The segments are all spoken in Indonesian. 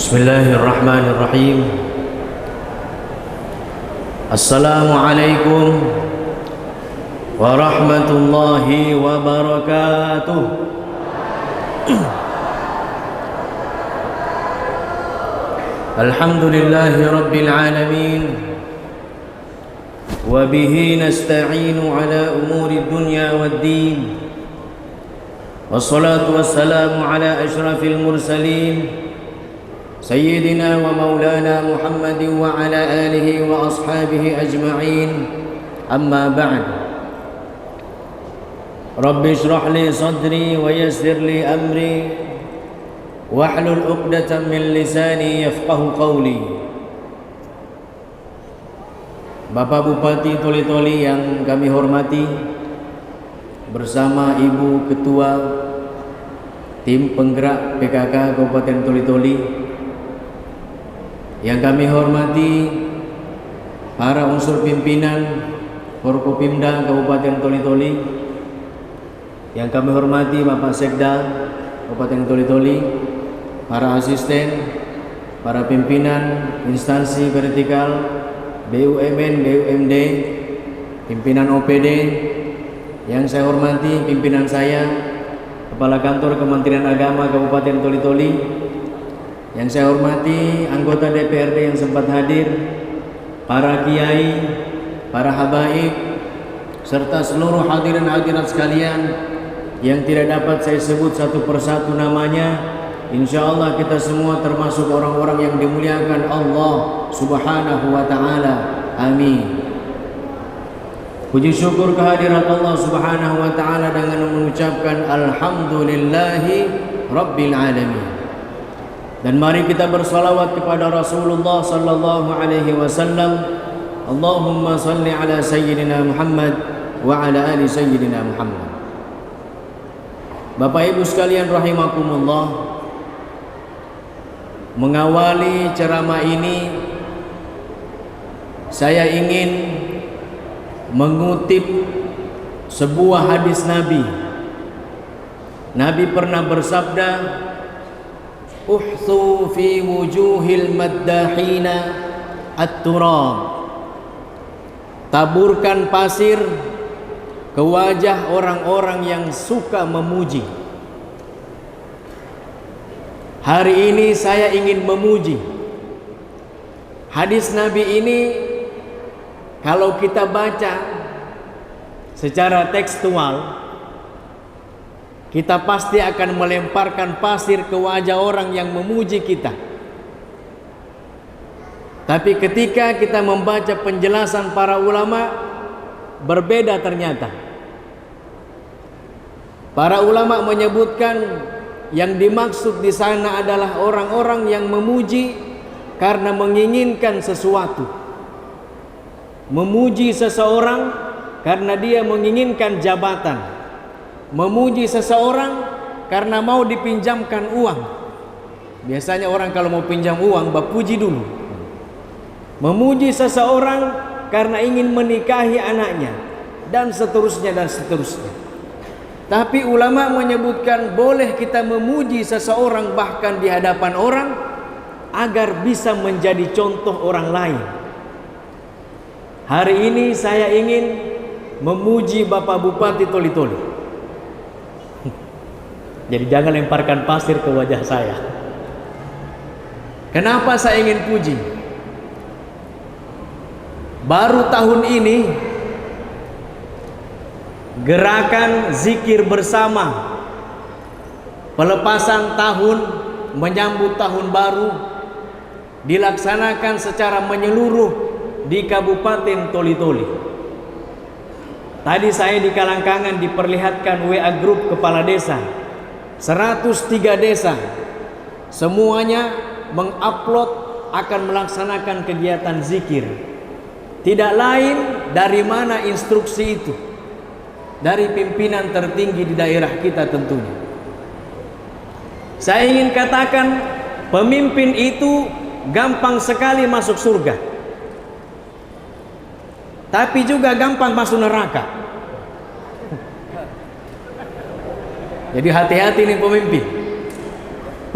Bismillahirrahmanirrahim. Assalamualaikum warahmatullahi wabarakatuh. Alhamdulillahi rabbil alamin. Wa bihi nasta'inu ala umuri dunya waddin. Wassalatu wassalamu ala asyrafil mursalin Sayyidina wa maulana Muhammadin wa ala alihi wa ashabihi ajma'in. Amma ba'd. Rabbi shrah li sadri wa yassir li amri wahlul 'uqdatam min lisani yafqahu qawli. Bapak Bupati Toli-Toli yang kami hormati, bersama Ibu Ketua Tim Penggerak PKK Kabupaten Toli-Toli, yang kami hormati para unsur pimpinan Forkopimda Kabupaten Toli-Toli, yang kami hormati Bapak Sekda Kabupaten Toli-Toli, para asisten, para pimpinan instansi vertikal BUMN, BUMD, pimpinan OPD, yang saya hormati pimpinan saya, Kepala Kantor Kementerian Agama Kabupaten Toli-Toli, yang saya hormati anggota DPRD yang sempat hadir, para kiai, para habaib, serta seluruh hadirin hadirat sekalian yang tidak dapat saya sebut satu persatu namanya. Insya Allah kita semua termasuk orang-orang yang dimuliakan Allah Subhanahu wa ta'ala. Amin. Puji syukur kehadirat Allah Subhanahu wa ta'ala dengan mengucapkan Alhamdulillahi Rabbil Alamin. Dan mari kita bersalawat kepada Rasulullah sallallahu alaihi wasallam. Allahumma salli ala sayyidina Muhammad wa ala ali sayyidina Muhammad. Bapak Ibu sekalian rahimakumullah, mengawali ceramah ini saya ingin mengutip sebuah hadis Nabi. Nabi pernah bersabda, "Uhthu fi wujuhil maddahina at-turab." Taburkan pasir ke wajah orang-orang yang suka memuji. Hari ini saya ingin memuji. Hadis Nabi ini kalau kita baca secara tekstual, kita pasti akan melemparkan pasir ke wajah orang yang memuji kita. Tapi ketika kita membaca penjelasan para ulama, berbeda ternyata. Para ulama menyebutkan yang dimaksud di sana adalah orang-orang yang memuji karena menginginkan sesuatu. Memuji seseorang karena dia menginginkan jabatan. Memuji seseorang karena mau dipinjamkan uang. Biasanya orang kalau mau pinjam uang bapuji dulu. Memuji seseorang karena ingin menikahi anaknya, dan seterusnya dan seterusnya. Tapi ulama menyebutkan boleh kita memuji seseorang bahkan di hadapan orang agar bisa menjadi contoh orang lain. Hari ini saya ingin memuji Bapak Bupati Toli-Toli. Jadi jangan lemparkan pasir ke wajah saya. Kenapa saya ingin puji? Baru tahun ini gerakan zikir bersama, pelepasan tahun menyambut tahun baru dilaksanakan secara menyeluruh di Kabupaten Toli-Toli. Tadi saya di Kalangkangan diperlihatkan WA grup kepala desa. 103 desa semuanya mengupload akan melaksanakan kegiatan zikir. Tidak lain dari mana instruksi itu? Dari pimpinan tertinggi di daerah kita tentunya. Saya ingin katakan, pemimpin itu gampang sekali masuk surga, tapi juga gampang masuk neraka. Jadi hati-hati nih pemimpin.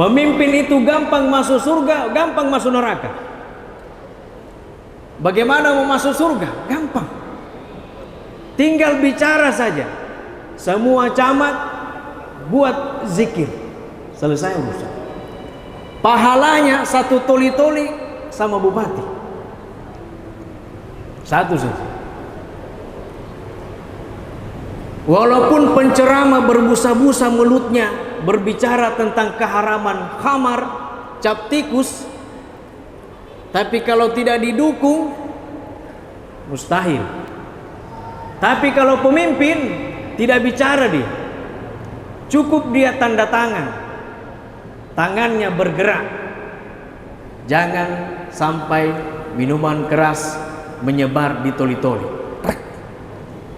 Pemimpin itu gampang masuk surga, gampang masuk neraka. Bagaimana mau masuk surga? Gampang. Tinggal bicara saja. Semua camat buat zikir. Selesai urusan. Pahalanya satu toli-toli sama bupati. Satu saja. Walaupun penceramah berbusa-busa mulutnya berbicara tentang keharaman khamar, cap tikus, tapi kalau tidak didukung mustahil. Tapi kalau pemimpin tidak bicara dia, cukup dia tanda tangan, tangannya bergerak. Jangan sampai minuman keras menyebar di toli-toli.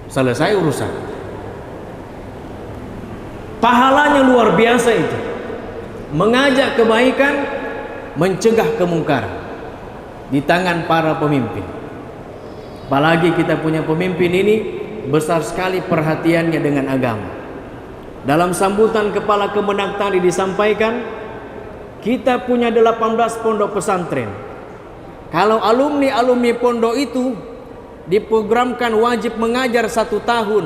Selesai urusan. Pahalanya luar biasa itu. Mengajak kebaikan, mencegah kemungkaran di tangan para pemimpin. Apalagi kita punya pemimpin ini besar sekali perhatiannya dengan agama. Dalam sambutan Kepala Kemenak tadi disampaikan, kita punya 18 pondok pesantren. Kalau alumni-alumni pondok itu diprogramkan wajib mengajar 1 tahun,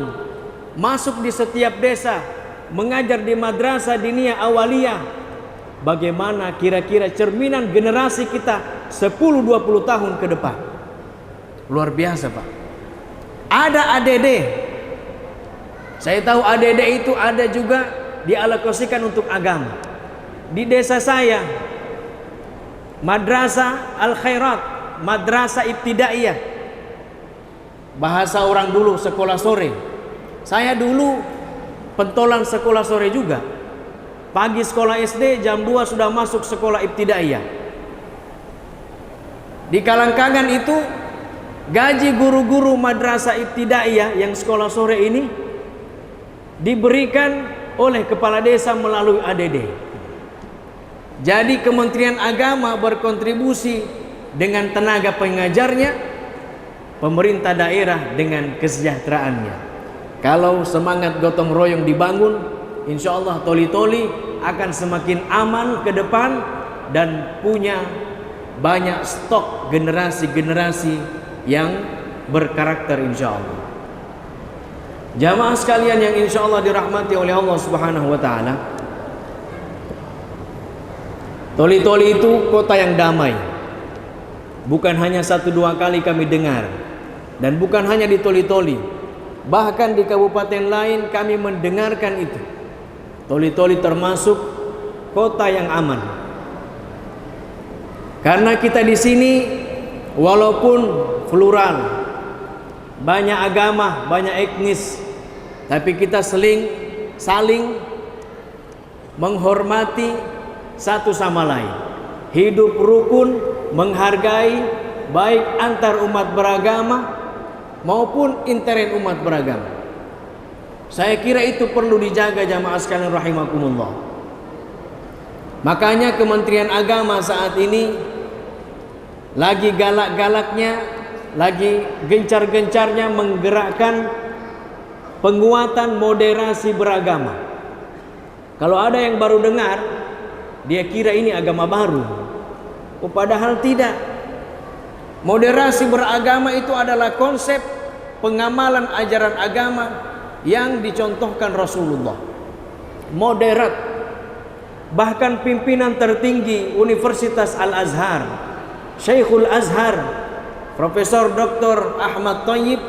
masuk di setiap desa, mengajar di madrasah diniyah awaliyah, bagaimana kira-kira cerminan generasi kita 10-20 tahun ke depan? Luar biasa, Pak. Ada ADD. Saya tahu ADD itu ada juga dialokasikan untuk agama. Di desa saya, Madrasah Al-Khairat, Madrasah Ibtidaiyah. Bahasa orang dulu sekolah sore. Saya dulu pentolan sekolah sore juga. Pagi sekolah SD, jam 2 sudah masuk sekolah Ibtidaiyah. Di Kalangkangan itu gaji guru-guru Madrasah Ibtidaiyah yang sekolah sore ini diberikan oleh kepala desa melalui ADD. Jadi Kementerian Agama berkontribusi dengan tenaga pengajarnya, pemerintah daerah dengan kesejahteraannya. Kalau semangat gotong royong dibangun, insya Allah toli-toli akan semakin aman ke depan dan punya banyak stok generasi-generasi yang berkarakter insya Allah. Jamaah sekalian yang insya Allah dirahmati oleh Allah Subhanahu wa Ta'ala, toli-toli itu kota yang damai. Bukan hanya 1-2 kali kami dengar, dan bukan hanya di toli-toli, bahkan di kabupaten lain kami mendengarkan itu. Toli-toli termasuk kota yang aman. Karena kita di sini walaupun plural, banyak agama, banyak etnis, tapi kita saling menghormati satu sama lain. Hidup rukun, menghargai, baik antar umat beragama maupun intern umat beragama. Saya kira itu perlu dijaga jamaah sekalian rahimakumullah. Makanya Kementerian Agama saat ini lagi galak-galaknya, lagi gencar-gencarnya menggerakkan penguatan moderasi beragama. Kalau ada yang baru dengar, dia kira ini agama baru. Oh, padahal tidak. Moderasi beragama itu adalah konsep pengamalan ajaran agama yang dicontohkan Rasulullah. Moderat. Bahkan pimpinan tertinggi Universitas Al-Azhar, Syekhul Azhar, Profesor Dr. Ahmad Thayyib,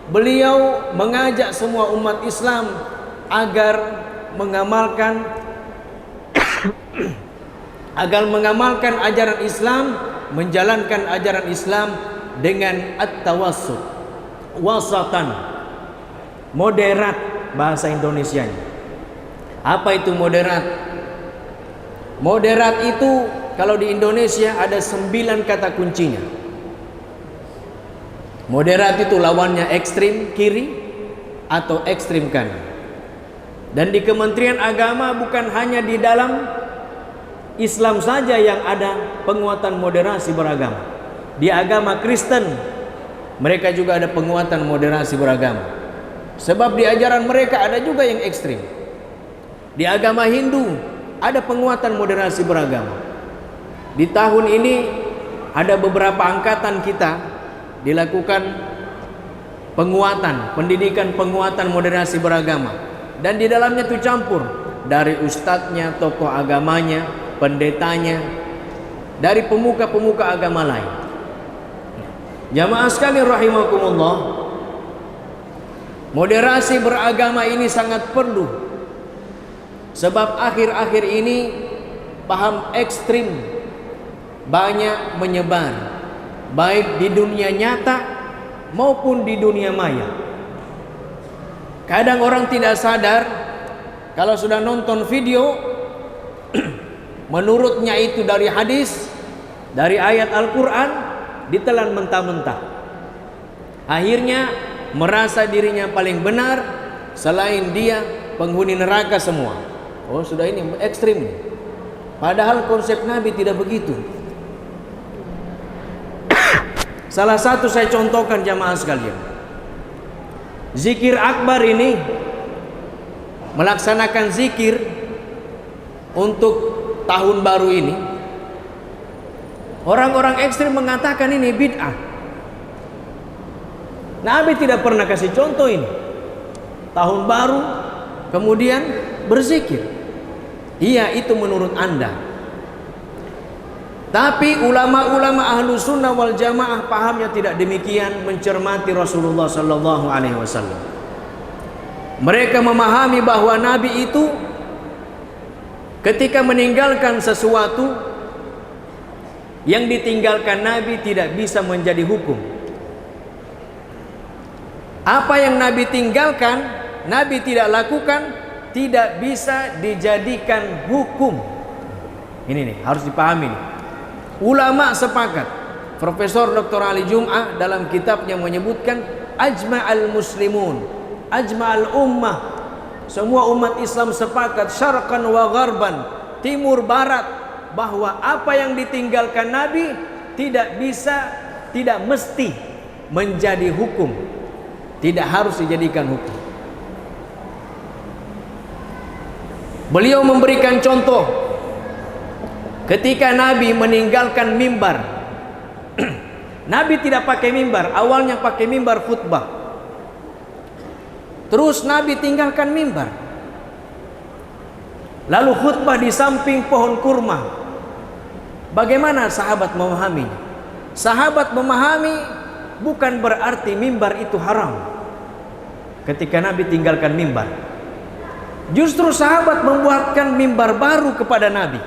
beliau mengajak semua umat Islam agar mengamalkan ajaran Islam, menjalankan ajaran Islam dengan at-tawassut, wasatan, moderat bahasa Indonesianya. Apa itu moderat? Moderat itu kalau di Indonesia ada 9 kata kuncinya. Moderat itu lawannya ekstrim kiri atau ekstrim kanan. Dan di Kementerian Agama bukan hanya di dalam Islam saja yang ada penguatan moderasi beragama. Di agama Kristen mereka juga ada penguatan moderasi beragama. Sebab di ajaran mereka ada juga yang ekstrim. Di agama Hindu ada penguatan moderasi beragama. Di tahun ini ada beberapa angkatan kita dilakukan penguatan, pendidikan penguatan moderasi beragama, dan di dalamnya itu campur dari ustadznya, tokoh agamanya, pendetanya, dari pemuka-pemuka agama lain. Jamaah sekalian rahimakumullah, moderasi beragama ini sangat perlu, sebab akhir-akhir ini paham ekstrim banyak menyebar, baik di dunia nyata maupun di dunia maya. Kadang orang tidak sadar kalau sudah nonton video menurutnya itu dari hadis, dari ayat Al-Quran, ditelan mentah-mentah. Akhirnya merasa dirinya paling benar, selain dia penghuni neraka semua. Oh, sudah ini ekstrim. Padahal konsep Nabi tidak begitu. Salah satu saya contohkan jamaah sekalian. Zikir akbar ini, melaksanakan zikir untuk tahun baru ini, orang-orang ekstrim mengatakan ini bid'ah. Nabi tidak pernah kasih contoh ini. Tahun baru kemudian berzikir. Iya, itu menurut Anda. Tapi ulama-ulama ahlu sunnah wal jamaah pahamnya tidak demikian, mencermati Rasulullah sallallahu alaihi wasallam. Mereka memahami bahwa Nabi itu ketika meninggalkan sesuatu, yang ditinggalkan Nabi tidak bisa menjadi hukum. Apa yang Nabi tinggalkan, Nabi tidak lakukan, tidak bisa dijadikan hukum. Ini nih, harus dipahami nih. Ulama sepakat. Profesor Dr. Ali Jum'ah dalam kitabnya menyebutkan ajma'al muslimun, ajma'al ummah, semua umat Islam sepakat syarqan wa gharban, timur barat, bahwa apa yang ditinggalkan Nabi tidak bisa, tidak mesti menjadi hukum, tidak harus dijadikan hukum. Beliau memberikan contoh ketika Nabi meninggalkan mimbar. Nabi tidak pakai mimbar, awalnya pakai mimbar khutbah. Terus Nabi tinggalkan mimbar, lalu khutbah di samping pohon kurma. Bagaimana sahabat memahaminya? Sahabat memahami bukan berarti mimbar itu haram ketika Nabi tinggalkan mimbar. Justru sahabat membuatkan mimbar baru kepada Nabi.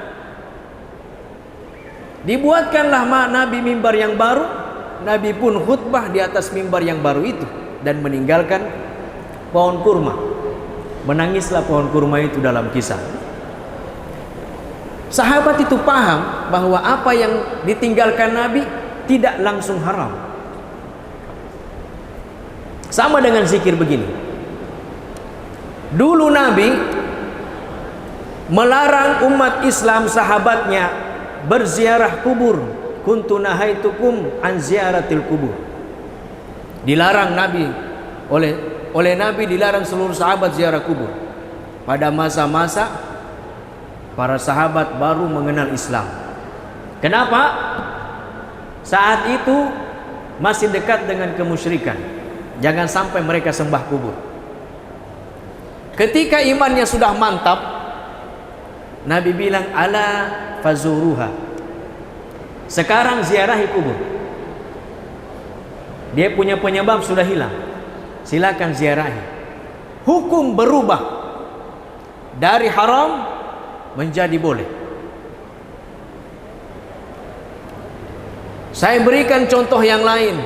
Dibuatkanlah Nabi mimbar yang baru. Nabi pun khutbah di atas mimbar yang baru itu dan meninggalkan pohon kurma. Menangislah pohon kurma itu dalam kisah. Sahabat itu paham bahwa apa yang ditinggalkan Nabi tidak langsung haram. Sama dengan zikir begini. Dulu Nabi melarang umat Islam sahabatnya berziarah kubur. Kuntu nahaitukum an ziaratil kubur. Dilarang Nabi oleh Nabi, dilarang seluruh sahabat ziarah kubur. Pada masa-masa para sahabat baru mengenal Islam. Kenapa? Saat itu masih dekat dengan kemusyrikan. Jangan sampai mereka sembah kubur. Ketika imannya sudah mantap, Nabi bilang ala fazuruha. Sekarang ziarahi kubur. Dia punya penyebab sudah hilang. Silakan ziarahi. Hukum berubah dari haram menjadi boleh. Saya berikan contoh yang lain.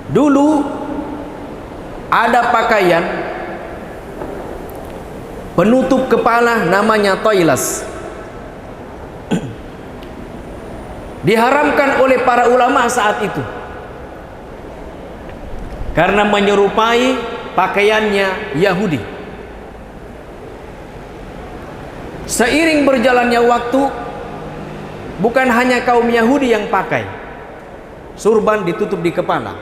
Dulu ada pakaian penutup kepala namanya toilas. Diharamkan oleh para ulama saat itu karena menyerupai pakaiannya Yahudi. Seiring berjalannya waktu, bukan hanya kaum Yahudi yang pakai surban ditutup di kepala.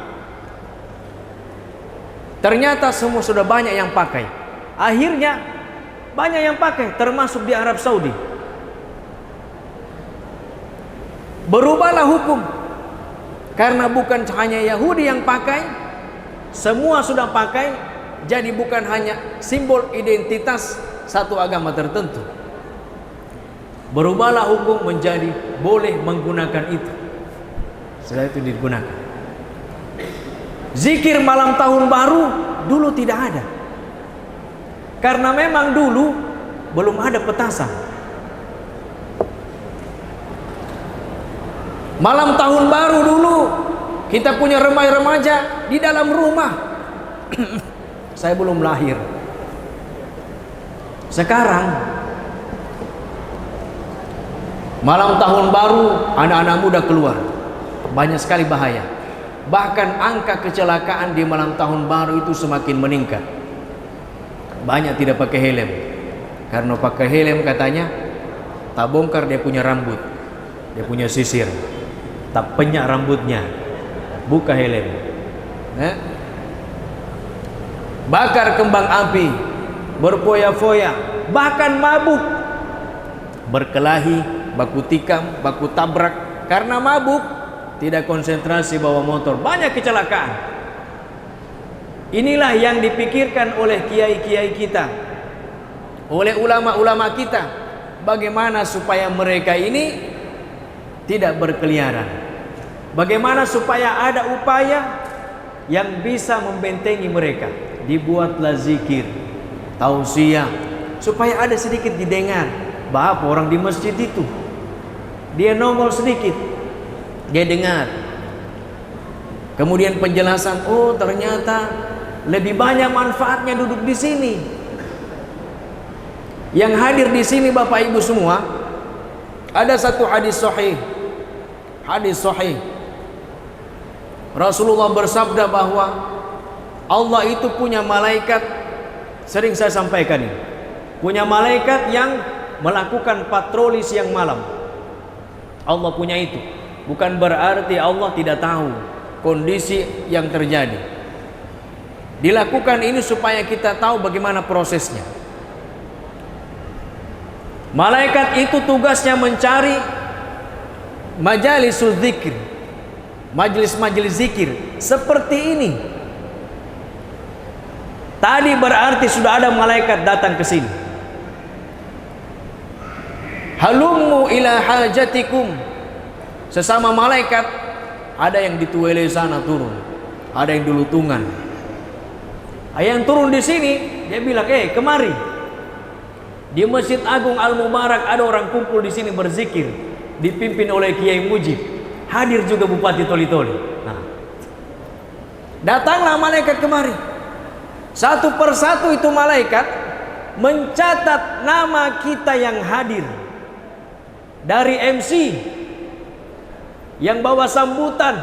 Ternyata semua sudah banyak yang pakai. Akhirnya banyak yang pakai, termasuk di Arab Saudi. Berubahlah hukum, karena bukan hanya Yahudi yang pakai, semua sudah pakai. Jadi bukan hanya simbol identitas satu agama tertentu. Berubahlah hukum menjadi boleh menggunakan itu. Setelah itu digunakan. Zikir malam tahun baru dulu tidak ada, karena memang dulu belum ada petasan. Malam tahun baru dulu kita punya remaja di dalam rumah. Saya belum lahir. Sekarang malam tahun baru anak-anak muda keluar, banyak sekali bahaya. Bahkan angka kecelakaan di malam tahun baru itu semakin meningkat. Banyak tidak pakai helm, karena pakai helm katanya tak bongkar dia punya rambut, dia punya sisir, tak penyak rambutnya, buka helm. Bakar kembang api, berfoya-foya, bahkan mabuk, berkelahi, baku tikam, baku tabrak. Karena mabuk, tidak konsentrasi bawa motor, banyak kecelakaan. Inilah yang dipikirkan oleh kiai-kiai kita, oleh ulama-ulama kita, bagaimana supaya mereka ini tidak berkeliaran, bagaimana supaya ada upaya yang bisa membentengi mereka. Dibuatlah zikir, tausiah, supaya ada sedikit didengar. Bahwa orang di masjid itu, dia nongol sedikit, dia dengar. Kemudian penjelasan, oh ternyata lebih banyak manfaatnya duduk di sini. Yang hadir di sini Bapak Ibu semua, ada satu hadis sahih. Hadis sahih. Rasulullah bersabda bahwa Allah itu punya malaikat, sering saya sampaikan ini, punya malaikat yang melakukan patroli siang malam. Allah punya itu. Bukan berarti Allah tidak tahu kondisi yang terjadi. Dilakukan ini supaya kita tahu bagaimana prosesnya. Malaikat itu tugasnya mencari majalisul zikir, majelis-majelis zikir seperti ini. Tadi berarti sudah ada malaikat datang ke sini. Halummu ila hajatikum. Sesama malaikat, ada yang di Tuwele sana turun, ada yang di Lutungan. Yang turun di sini, dia bilang, kemari. Di Masjid Agung Al Mubarak ada orang kumpul di sini berzikir, dipimpin oleh Kiai Mujib. Hadir juga Bupati Toli-Toli. Nah, datanglah malaikat kemari. Satu persatu itu malaikat mencatat nama kita yang hadir. Dari MC yang bawa sambutan,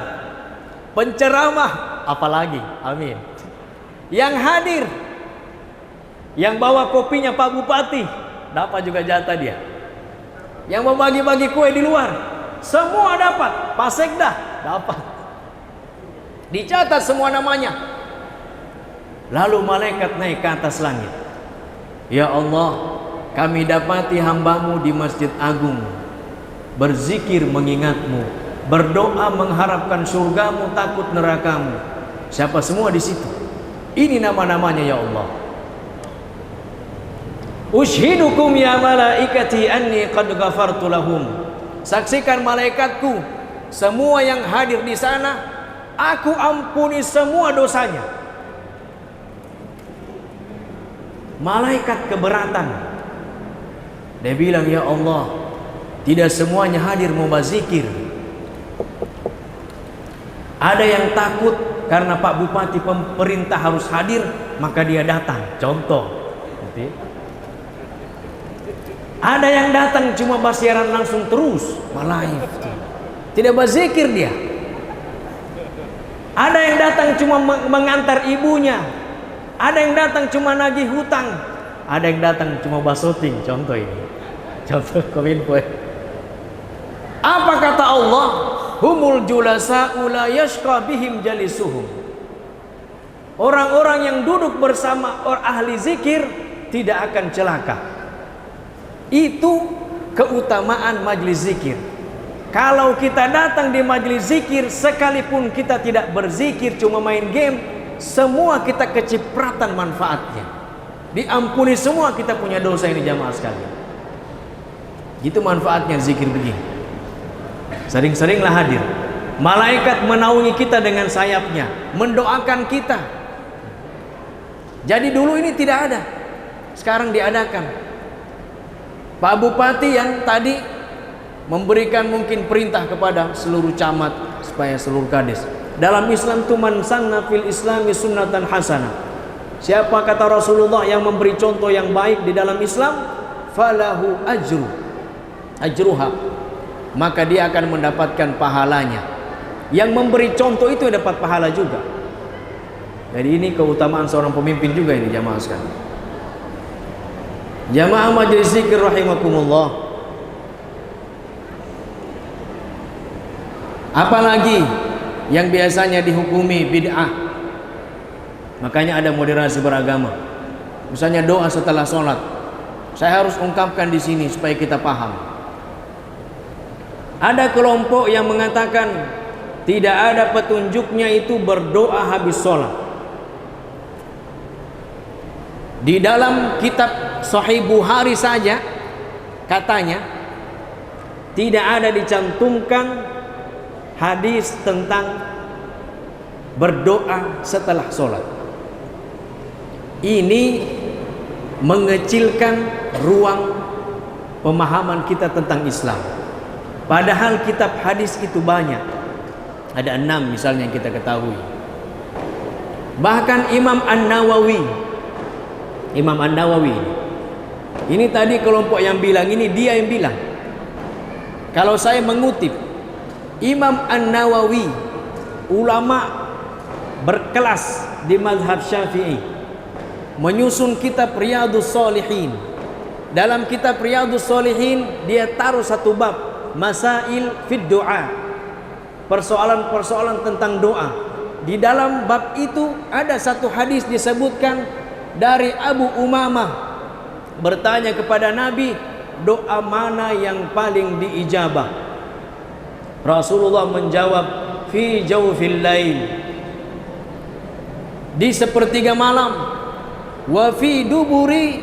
penceramah, apalagi, amin, yang hadir, yang bawa kopinya Pak Bupati, dapat juga jatah dia. Yang mau bagi-bagi kue di luar, semua dapat. Pak Sekda dapat. Dicatat semua namanya. Lalu malaikat naik ke atas langit. Ya Allah, kami dapati hambamu di Masjid Agung, berzikir mengingatmu, berdoa mengharapkan surgamu, takut nerakamu. Siapa semua di situ? Ini nama-namanya ya Allah. Ushidukum ya malaikati anni qad ghafartu lahum. Saksikan malaikatku, semua yang hadir di sana, aku ampuni semua dosanya. Malaikat keberatan. Dia bilang, ya Allah, tidak semuanya hadir mau berzikir. Ada yang takut karena Pak Bupati pemerintah harus hadir, maka dia datang. Contoh. Ada yang datang cuma bersiaran langsung terus, live. Tidak berzikir dia. Ada yang datang cuma mengantar ibunya. Ada yang datang cuma nagih hutang. Ada yang datang cuma basoting. Contoh ini. Contoh kominfo. Apa kata Allah? Humul julasa'u la yashqa bihim jalisuhum. Orang-orang yang duduk bersama ahli zikir, tidak akan celaka. Itu keutamaan majelis zikir. Kalau kita datang di majelis zikir, sekalipun kita tidak berzikir, cuma main game, semua kita kecipratan manfaatnya. Diampuni semua kita punya dosa ini jamaah sekalian. Gitu manfaatnya zikir begini. Sering-seringlah hadir. Malaikat menaungi kita dengan sayapnya, mendoakan kita. Jadi dulu ini tidak ada, sekarang diadakan. Pak Bupati yang tadi memberikan mungkin perintah kepada seluruh camat supaya seluruh kades. Dalam Islam itu man sanna fil islami sunnatan hasanah. Siapa kata Rasulullah yang memberi contoh yang baik di dalam Islam, falahu ajruha, maka dia akan mendapatkan pahalanya. Yang memberi contoh itu dapat pahala juga. Jadi ini keutamaan seorang pemimpin juga ini jamaah sekalian. Jamaah majelis zikir rahimakumullah. Apalagi yang biasanya dihukumi bid'ah. Makanya ada moderasi beragama. Misalnya doa setelah sholat. Saya harus ungkapkan di sini supaya kita paham. Ada kelompok yang mengatakan tidak ada petunjuknya itu berdoa habis sholat. Di dalam kitab Sahih Bukhari saja katanya tidak ada dicantumkan hadis tentang berdoa setelah sholat. Ini mengecilkan ruang pemahaman kita tentang Islam. Padahal kitab hadis itu banyak. Ada 6 misalnya yang kita ketahui. Bahkan Imam An-Nawawi ini tadi kelompok yang bilang ini, dia yang bilang. Kalau saya mengutip Imam An-Nawawi, ulama berkelas di mazhab Syafi'i, menyusun kitab Riyadhus Shalihin. Dalam kitab Riyadhus Shalihin dia taruh satu bab, masail fid doa, persoalan-persoalan tentang doa. Di dalam bab itu ada satu hadis disebutkan dari Abu Umamah bertanya kepada Nabi, doa mana yang paling diijabah? Rasulullah menjawab, fi jawfil lail, di sepertiga malam, wa fi duburi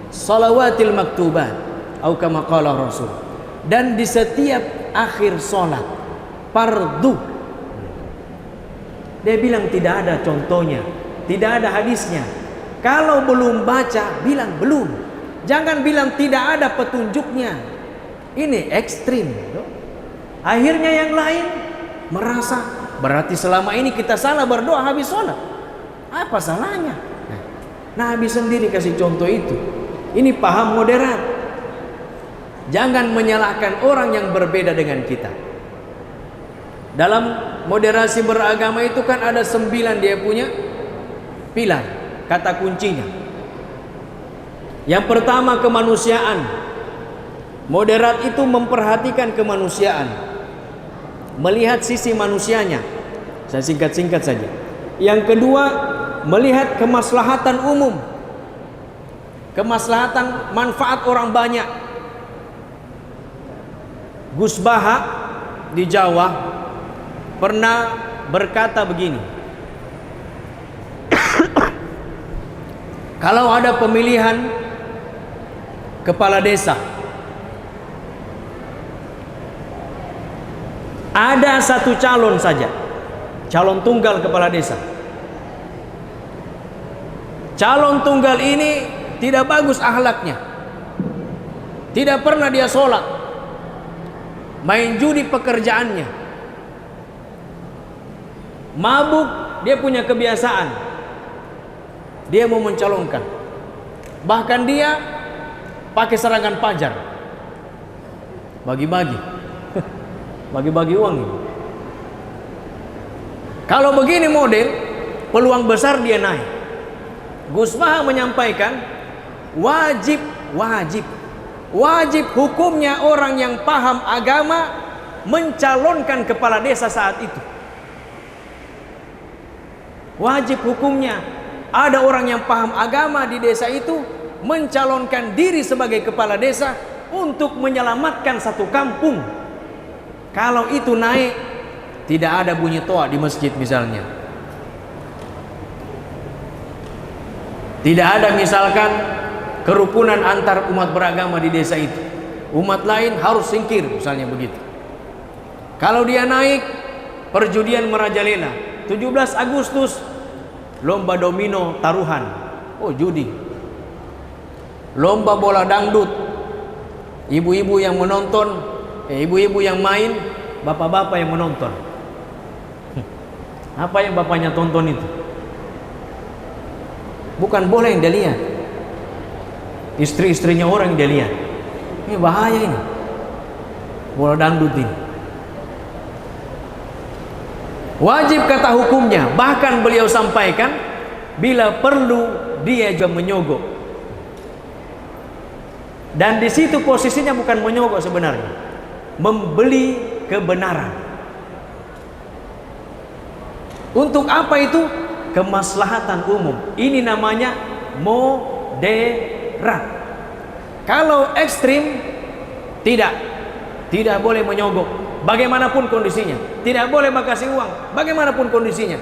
salawatil maktubat, atau kama qala Rasul, dan di setiap akhir salat fardu. Dia bilang tidak ada contohnya, tidak ada hadisnya. Kalau belum baca, bilang belum. Jangan bilang tidak ada petunjuknya. Ini ekstrim. Akhirnya yang lain merasa berarti selama ini kita salah berdoa habis sholat. Apa salahnya? Nabi sendiri kasih contoh itu. Ini paham moderat. Jangan menyalahkan orang yang berbeda dengan kita. Dalam moderasi beragama itu kan ada 9 dia punya pilar, kata kuncinya. Yang pertama kemanusiaan. Moderat itu memperhatikan kemanusiaan, melihat sisi manusianya. Saya singkat-singkat saja. Yang kedua, melihat kemaslahatan umum, kemaslahatan manfaat orang banyak. Gus Baha di Jawa pernah berkata begini, kalau ada pemilihan kepala desa, ada satu calon saja, calon tunggal kepala desa. Calon tunggal ini tidak bagus akhlaknya, tidak pernah dia sholat, main judi pekerjaannya, mabuk, dia punya kebiasaan. Dia mau mencalonkan, bahkan dia pakai serangan pajar, bagi-bagi bagi-bagi uang ini. Kalau begini model, peluang besar dia naik. Gus Baha menyampaikan wajib hukumnya orang yang paham agama mencalonkan kepala desa saat itu. Wajib hukumnya. ada orang yang paham agama di desa itu mencalonkan diri sebagai kepala desa untuk menyelamatkan satu kampung. Kalau itu naik, tidak ada bunyi toa di masjid misalnya. Tidak ada misalkan kerukunan antar umat beragama di desa itu. Umat lain harus singkir misalnya begitu. Kalau dia naik, perjudian merajalela. 17 Agustus lomba domino taruhan. Oh, judi. Lomba bola dangdut. Ibu-ibu yang menonton, ibu-ibu yang main, bapak-bapak yang menonton. Apa yang bapaknya tonton itu? Bukan bola yang dia lihat. Istri-istrinya orang yang dia lihat. Ini bahaya ini. Bola dangdut ini. Wajib kata hukumnya, bahkan beliau sampaikan bila perlu dia juga menyogok. Dan di situ posisinya bukan menyogok sebenarnya, membeli kebenaran. Untuk apa itu? Kemaslahatan umum. Ini namanya moderat. Kalau ekstrim, tidak boleh menyogok. Bagaimanapun kondisinya, tidak boleh makasih uang. Bagaimanapun kondisinya,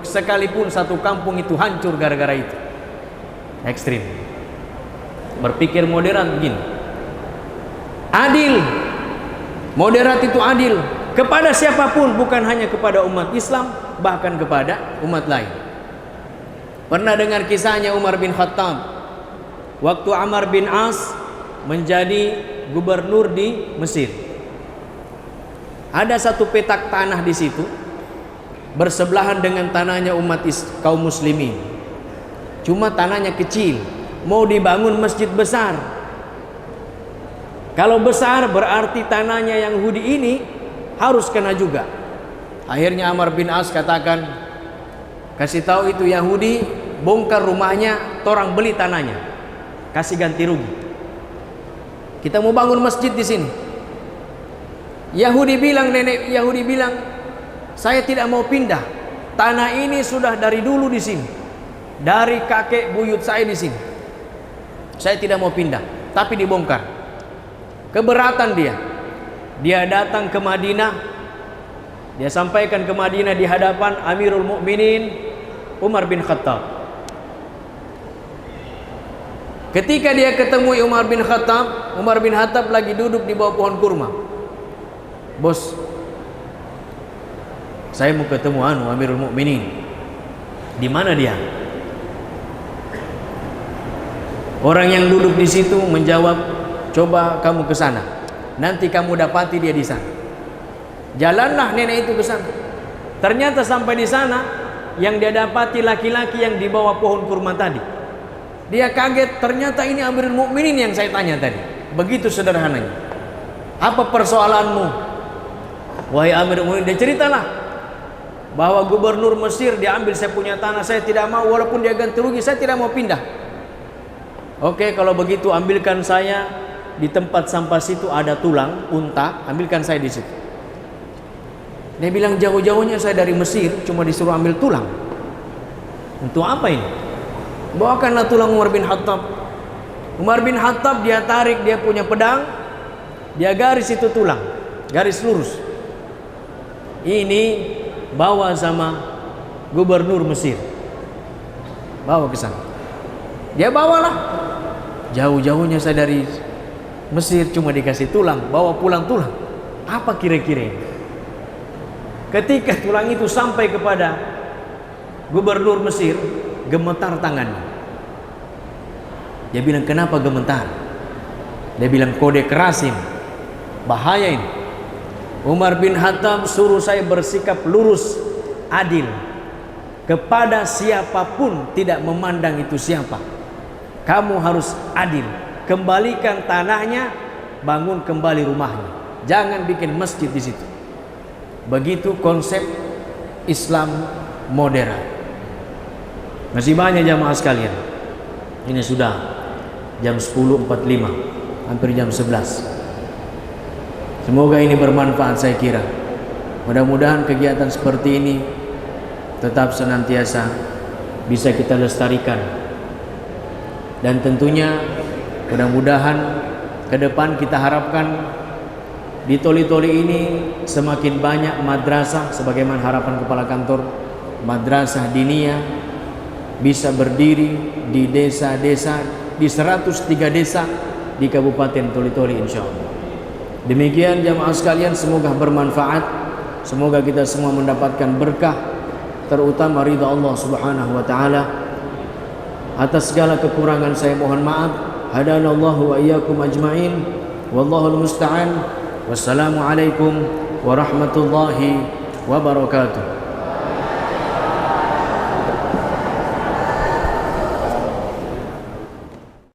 sekalipun satu kampung itu hancur gara-gara itu. Ekstrim. Berpikir moderat begini. Adil. Moderat itu adil kepada siapapun, bukan hanya kepada umat Islam, bahkan kepada umat lain. Pernah dengar kisahnya Umar bin Khattab waktu Amr bin As menjadi gubernur di Mesir. Ada satu petak tanah di situ bersebelahan dengan tanahnya kaum muslimin. Cuma tanahnya kecil, mau dibangun masjid besar. Kalau besar berarti tanahnya yang Yahudi ini harus kena juga. Akhirnya Amr bin As katakan, kasih tahu itu Yahudi, bongkar rumahnya, torang beli tanahnya, kasih ganti rugi. Kita mau bangun masjid di sini. Nenek Yahudi bilang, saya tidak mau pindah. Tanah ini sudah dari dulu di sini, dari kakek buyut saya di sini. Saya tidak mau pindah, tapi dibongkar. Keberatan dia. Dia datang ke Madinah. Dia sampaikan ke Madinah di hadapan Amirul Mukminin Umar bin Khattab. Ketika dia ketemu Umar bin Khattab lagi duduk di bawah pohon kurma. Bos, saya mau ketemu Amirul Mukminin. Di mana dia? Orang yang duduk di situ menjawab, coba kamu ke sana. Nanti kamu dapati dia di sana. Jalanlah nenek itu ke sana. Ternyata sampai di sana, yang dia dapati laki-laki yang di bawah pohon kurma tadi. Dia kaget, ternyata ini Amirul Mukminin yang saya tanya tadi. Begitu sederhananya. Apa persoalanmu? Wahai Amirul Mukminin, dia ceritalah bahwa gubernur Mesir diambil saya punya tanah, saya tidak mau, walaupun dia ganti rugi, saya tidak mau pindah. Oke, kalau begitu ambilkan saya di tempat sampah situ ada tulang unta, ambilkan saya di situ. Dia bilang jauh-jauhnya saya dari Mesir cuma disuruh ambil tulang. Untuk apa ini? Bawakanlah tulang Umar bin Khattab. Umar bin Khattab dia tarik, dia punya pedang, dia garis itu tulang, garis lurus. Ini bawa sama gubernur Mesir, bawa ke sana. Dia bawalah. Jauh-jauhnya saya dari Mesir cuma dikasih tulang, bawa pulang tulang. Apa kira-kira ini? Ketika tulang itu sampai kepada gubernur Mesir, gemetar tangannya. Dia bilang, kenapa gemetar? Dia bilang, kode Krasim. Bahaya ini. Umar bin Khattab suruh saya bersikap lurus, adil kepada siapapun, tidak memandang itu siapa. Kamu harus adil. Kembalikan tanahnya, bangun kembali rumahnya. Jangan bikin masjid di situ. Begitu konsep Islam moderat. Masih banyak jamaah sekalian. Ini sudah jam 10.45, hampir jam 11. Semoga ini bermanfaat, saya kira. Mudah-mudahan kegiatan seperti ini tetap senantiasa bisa kita lestarikan. Dan tentunya mudah-mudahan ke depan kita harapkan di Toli-Toli ini semakin banyak madrasah, sebagaimana harapan kepala kantor, madrasah diniyah bisa berdiri di desa-desa, di 103 desa di Kabupaten Toli-Toli insyaallah. Demikian jamaah sekalian, semoga bermanfaat, semoga kita semua mendapatkan berkah, terutama ridha Allah Subhanahu wa taala. Atas segala kekurangan saya mohon maaf. Hadanallahu wa iyyakum ajmain. Wallahul musta'an. Wassalamualaikum warahmatullahi wabarakatuh.